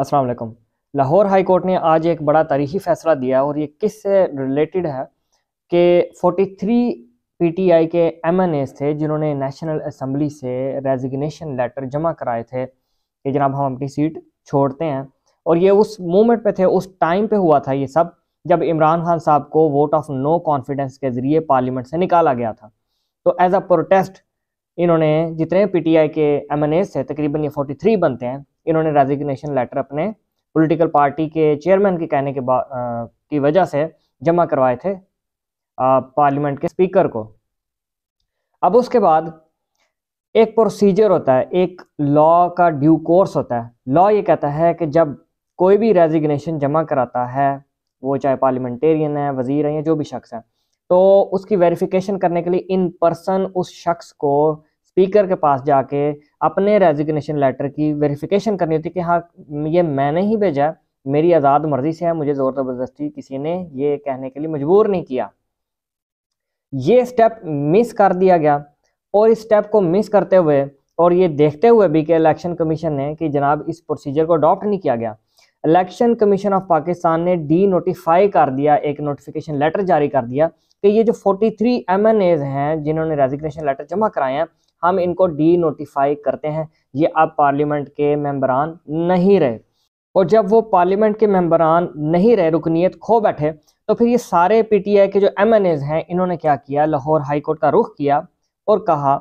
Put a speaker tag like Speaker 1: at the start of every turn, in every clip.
Speaker 1: अस्सलाम वालेकुम। Lahore high court ने आज एक बड़ा तारीखी फ़ैसला दिया और ये किससे रिलेटेड है कि 43 पीटीआई के एमएनएस थे जिन्होंने नेशनल असम्बली से रेजिग्नेशन लेटर जमा कराए थे कि जनाब हम अपनी सीट छोड़ते हैं। और ये उस मूवमेंट पे थे, उस टाइम पे हुआ था ये सब, जब इमरान खान साहब को वोट ऑफ नो कॉन्फिडेंस के ज़रिए पार्लियामेंट से निकाला गया था। तो एज अ प्रोटेस्ट इन्होंने जितने पीटीआई के एमएनएस थे, तकरीबन ये 43 बनते हैं, इन्होंने रेजिग्नेशन लेटर अपने पॉलिटिकल पार्टी के चेयरमैन के कहने के की वजह से जमा करवाए थे पार्लियामेंट के स्पीकर को। अब उसके बाद एक प्रोसीजर होता है, एक लॉ का ड्यू कोर्स होता है। लॉ ये कहता है कि जब कोई भी रेजिग्नेशन जमा कराता है, वो चाहे पार्लियामेंटेरियन है, वजीर है या जो भी शख्स है, तो उसकी वेरिफिकेशन करने के लिए इन पर्सन उस शख्स को स्पीकर के पास जाके अपने रेजिग्नेशन लेटर की वेरिफिकेशन करनी होती है कि हाँ ये मैंने ही भेजा है, मेरी आज़ाद मर्जी से है, मुझे ज़ोर ज़बरदस्ती किसी ने ये कहने के लिए मजबूर नहीं किया। ये स्टेप मिस कर दिया गया और इस स्टेप को मिस करते हुए और ये देखते हुए भी कि इलेक्शन कमीशन ने कि जनाब इस प्रोसीजर को अडॉप्ट नहीं किया गया, इलेक्शन कमीशन ऑफ पाकिस्तान ने डी नोटिफाई कर दिया, एक नोटिफिकेशन लेटर जारी कर दिया कि ये जो 43 एमएनएज हैं जिन्होंने रेजिग्नेशन लेटर जमा कराए हैं, हम इनको डी नोटिफाई करते हैं, ये अब पार्लियामेंट के मेंबरान नहीं रहे। और जब वो पार्लियामेंट के मेंबरान नहीं रहे, रुकनीत खो बैठे, तो फिर ये सारे पीटीआई के जो एमएनएज हैं इन्होंने क्या किया, लाहौर हाई कोर्ट का रुख किया और कहा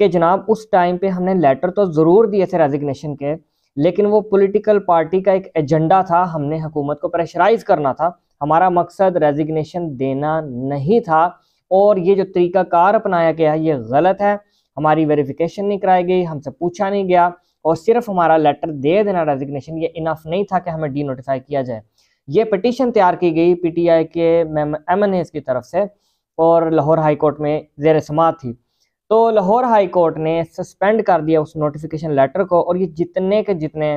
Speaker 1: कि जनाब उस टाइम पे हमने लेटर तो ज़रूर दिए थे रेजिग्नेशन के, लेकिन वो पॉलिटिकल पार्टी का एक एजेंडा था, हमने हुकूमत को प्रेशराइज करना था, हमारा मकसद रेजिग्नेशन देना नहीं था। और ये जो तरीकाकार अपनाया गया है ये गलत है, हमारी वेरिफिकेशन नहीं कराई गई, हमसे पूछा नहीं गया और सिर्फ हमारा लेटर दे देना रेजिग्नेशन ये इनफ नहीं था कि हमें डी नोटिफाई किया जाए। ये पिटीशन तैयार की गई पीटीआई के एमएनएस की तरफ से और लाहौर हाई कोर्ट में ज़ेर समाअत थी। तो लाहौर हाई कोर्ट ने सस्पेंड कर दिया उस नोटिफिकेशन लेटर को और ये जितने के जितने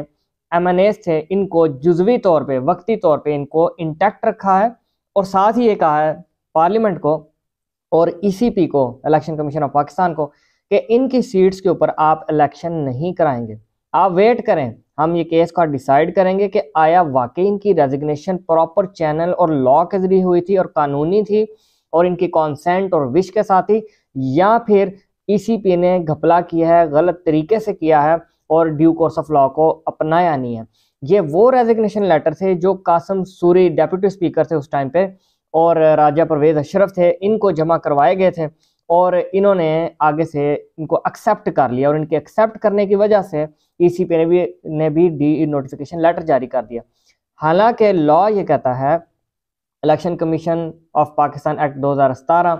Speaker 1: एमएनएस थे इनको जुज़वी तौर पे, वक्ती तौर पे इनको इंटैक्ट रखा है और साथ ही ये कहा है पार्लियामेंट को और ईसीपी को, इलेक्शन कमीशन ऑफ पाकिस्तान को, कि इनकी सीट्स के ऊपर आप इलेक्शन नहीं कराएंगे, आप वेट करें, हम ये केस का डिसाइड करेंगे कि आया वाकई इनकी रेजिग्नेशन प्रॉपर चैनल और लॉ के जरिए हुई थी और कानूनी थी और इनकी कॉन्सेंट और विश के साथ ही, या फिर ईसीपी ने घपला किया है, गलत तरीके से किया है और ड्यू कोर्स ऑफ लॉ को अपनाया नहीं है। ये वो रेजिग्नेशन लेटर थे जो कासिम सूरी डेप्यूटी स्पीकर थे उस टाइम पे और राजा परवेज अशरफ थे, इनको जमा करवाए गए थे और इन्होंने आगे से इनको एक्सेप्ट कर लिया और इनके एक्सेप्ट करने की वजह से ईसीपी ने भी डी नोटिफिकेशन लेटर जारी कर दिया। हालांकि लॉ ये कहता है, election commission of Pakistan act 2017,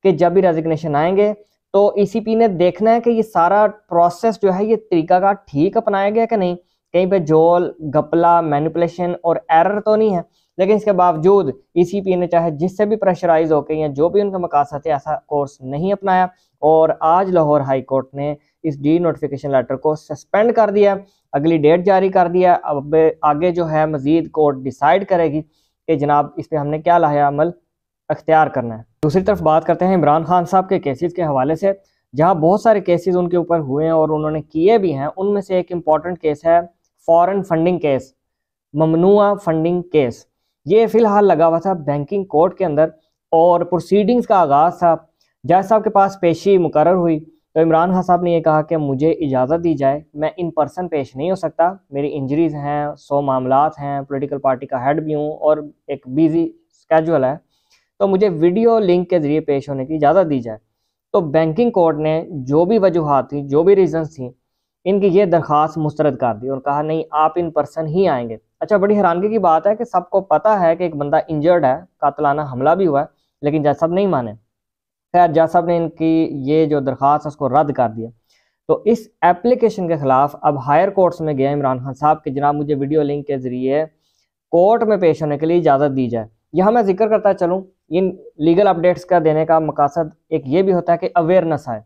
Speaker 1: कि जब भी रेजिग्नेशन आएंगे तो ईसीपी ने देखना है कि ये सारा प्रोसेस जो है ये तरीका का ठीक अपनाया गया कि नहीं, कहीं पे जोल, घपला, मैनिपुलेशन और एरर तो नहीं है। लेकिन इसके बावजूद ईसीपी ने चाहे जिससे भी प्रेशराइज होकर या जो भी उनका मकासद है ऐसा कोर्स नहीं अपनाया और आज लाहौर हाई कोर्ट ने इस डी नोटिफिकेशन लेटर को सस्पेंड कर दिया, अगली डेट जारी कर दिया। अब आगे जो है मजीद कोर्ट डिसाइड करेगी कि जनाब इस पर हमने क्या लाया अमल अख्तियार करना है। दूसरी तरफ बात करते हैं इमरान खान साहब के केसेस के हवाले से, जहां बहुत सारे केसेस उनके ऊपर हुए हैं और उन्होंने किए भी हैं। उनमें से एक इम्पॉर्टेंट केस है फॉरेन फंडिंग केस, ममनुआ फंडिंग केस। ये फिलहाल लगा हुआ था बैंकिंग कोर्ट के अंदर और प्रोसीडिंग्स का आगाज़ था। जज साहब के पास पेशी मुकर्रर हुई तो इमरान खान साहब ने यह कहा कि मुझे इजाज़त दी जाए, मैं इन पर्सन पेश नहीं हो सकता, मेरी इंजरीज़ हैं, 100 मामलात हैं, पॉलिटिकल पार्टी का हेड भी हूँ और एक बिजी स्केजुअल है, तो मुझे वीडियो लिंक के ज़रिए पेश होने की इजाज़त दी जाए। तो बैंकिंग कोर्ट ने जो भी वजूहात थी, जो भी रीजंस थी, इनकी ये दरख्वास्त मुस्तरद कर दी और कहा नहीं आप इन पर्सन ही आएंगे। अच्छा, बड़ी हैरानगी की बात है कि सबको पता है कि एक बंदा इंजर्ड है, कातलाना हमला भी हुआ है, लेकिन जज साहब नहीं माने। खैर जज साहब ने इनकी ये जो दरख्वास्त है उसको रद्द कर दिया। तो इस एप्लीकेशन के खिलाफ अब हायर कोर्ट्स में गया इमरान खान साहब कि जनाब मुझे वीडियो लिंक के ज़रिए कोर्ट में पेश होने के लिए इजाज़त दी जाए। यहाँ मैं जिक्र करता चलूँ, इन लीगल अपडेट्स का देने का मकसद एक ये भी होता है कि अवेयरनेस आए।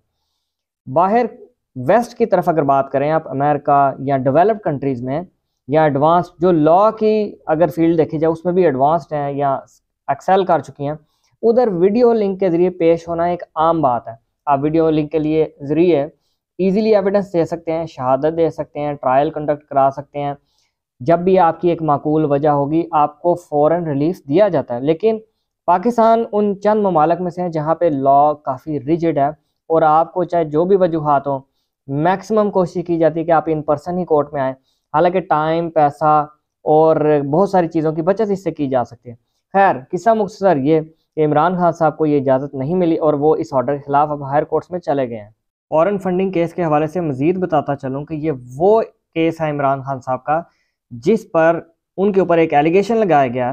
Speaker 1: बाहर वेस्ट की तरफ अगर बात करें आप, अमेरिका या डेवलप्ड कंट्रीज़ में या एडवांस जो लॉ की अगर फील्ड देखी जाए उसमें भी एडवांस्ड हैं या एक्सेल कर चुकी हैं, उधर वीडियो लिंक के ज़रिए पेश होना एक आम बात है। आप वीडियो लिंक के लिए ज़रिए ईजिली एविडेंस दे सकते हैं, शहादत दे सकते हैं, ट्रायल कंडक्ट करा सकते हैं, जब भी आपकी एक माकूल वजह होगी आपको फ़ौरन रिलीफ दिया जाता है। लेकिन पाकिस्तान उन चंद ममालिक में से है जहाँ पे लॉ काफ़ी रिजिड है और आपको चाहे जो भी वजूहात हों, मैक्सिमम कोशिश की जाती है कि आप इन पर्सन ही कोर्ट में आएँ। हालांकि टाइम, पैसा और बहुत सारी चीज़ों की बचत इससे की जा सकती है। खैर, किस्सा मुख्तसर ये कि इमरान खान साहब को ये इजाज़त नहीं मिली और वो इस ऑर्डर के खिलाफ अब हायर कोर्ट्स में चले गए हैं। फॉरेन फंडिंग केस के हवाले से मज़ीद बताता चलूँ कि ये वो केस है इमरान खान साहब का जिस पर उनके ऊपर एक एलिगेशन लगाया गया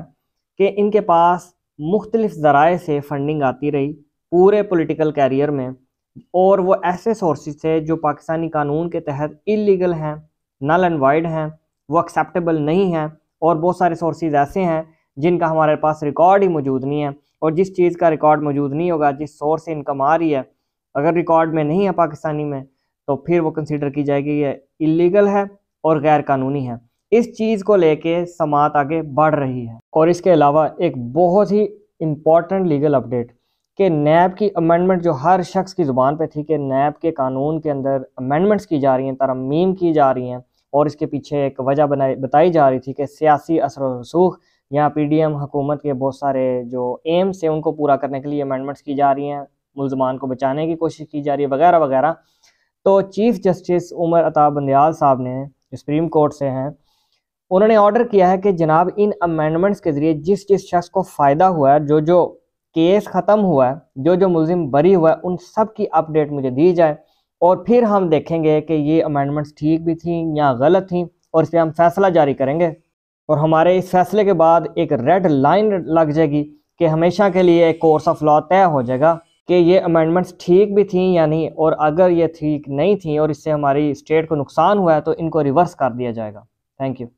Speaker 1: कि इनके पास मुख्तलिफ ज़राए से फंडिंग आती रही पूरे पॉलिटिकल कैरियर में, और वो ऐसे सोर्सेज थे जो पाकिस्तानी कानून के तहत इलीगल हैं, नल एंड वाइड हैं, वो एक्सेप्टेबल नहीं हैं। और बहुत सारे सोर्सेज ऐसे हैं जिनका हमारे पास रिकॉर्ड ही मौजूद नहीं है, और जिस चीज़ का रिकॉर्ड मौजूद नहीं होगा, जिस सोर्स से इनकम आ रही है, अगर रिकॉर्ड में नहीं है पाकिस्तानी में, तो फिर वो कंसीडर की जाएगी ये इलीगल है और गैर कानूनी है। इस चीज़ को लेके समात आगे बढ़ रही है। और इसके अलावा एक बहुत ही इम्पॉर्टेंट लीगल अपडेट कि नैब की अमेंडमेंट जो हर शख्स की ज़ुबान पे थी कि नैब के कानून के अंदर अमेंडमेंट्स की जा रही हैं, तरमीम की जा रही हैं, और इसके पीछे एक वजह बताई जा रही थी कि सियासी असर व रसूख या पीडीएम हुकूमत के बहुत सारे जो एम्स हैं उनको पूरा करने के लिए अमेंडमेंट्स की जा रही हैं, मुल्ज़मान को बचाने की कोशिश की जा रही है, वगैरह वगैरह। तो चीफ़ जस्टिस उमर अता बंदयाल साहब ने, जो सुप्रीम कोर्ट से हैं, उन्होंने ऑर्डर किया है कि जनाब इन अमेंडमेंट्स के ज़रिए जिस जिस शख्स को फ़ायदा हुआ है, जो जो केस ख़त्म हुआ है, जो जो मुलजिम बरी हुआ है, उन सब की अपडेट मुझे दी जाए, और फिर हम देखेंगे कि ये अमेंडमेंट्स ठीक भी थी या गलत थी, और इस पर हम फैसला जारी करेंगे। और हमारे इस फैसले के बाद एक रेड लाइन लग जाएगी कि हमेशा के लिए एक कोर्स ऑफ लॉ तय हो जाएगा कि ये अमेंडमेंट्स ठीक भी थी या नहीं, और अगर ये ठीक नहीं थी और इससे हमारी स्टेट को नुकसान हुआ है तो इनको रिवर्स कर दिया जाएगा। Thank you.